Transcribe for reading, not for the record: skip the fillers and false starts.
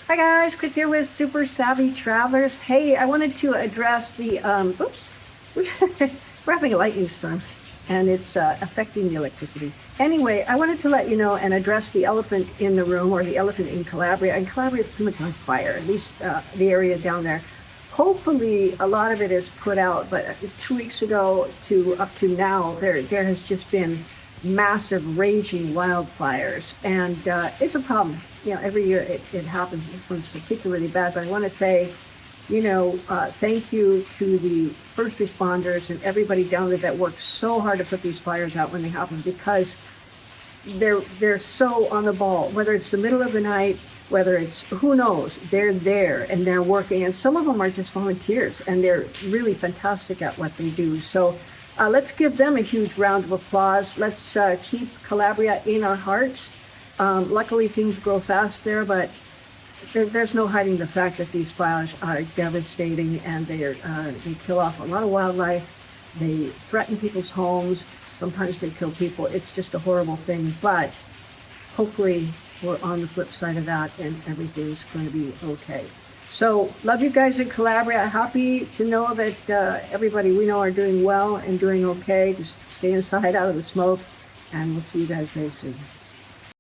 Hi guys, Chris here with Super Savvy Travelers. Hey, I wanted to address the, oops, we're having a lightning storm and it's affecting the electricity. Anyway, I wanted to let you know and address the elephant in the room, or the elephant in Calabria. And Calabria is pretty much on fire, at least the area down there. Hopefully a lot of it is put out, but 2 weeks ago to up to now, there has just been massive raging wildfires, and it's a problem. You know, every year it happens. This one's particularly bad, but I want to say, thank you to the first responders and everybody down there that worked so hard to put these fires out when they happen, because they're so on the ball. Whether it's the middle of the night, whether it's who knows, they're there and they're working, and some of them are just volunteers and they're really fantastic at what they do. So let's give them a huge round of applause. Let's keep Calabria in our hearts. Luckily, things grow fast there, but there's no hiding the fact that these fires are devastating, and they kill off a lot of wildlife. They threaten people's homes. Sometimes they kill people. It's just a horrible thing, but hopefully we're on the flip side of that and everything's going to be okay. So, love you guys in Calabria. Happy to know that everybody we know are doing well and doing okay. Just stay inside, out of the smoke, and we'll see you guys very soon.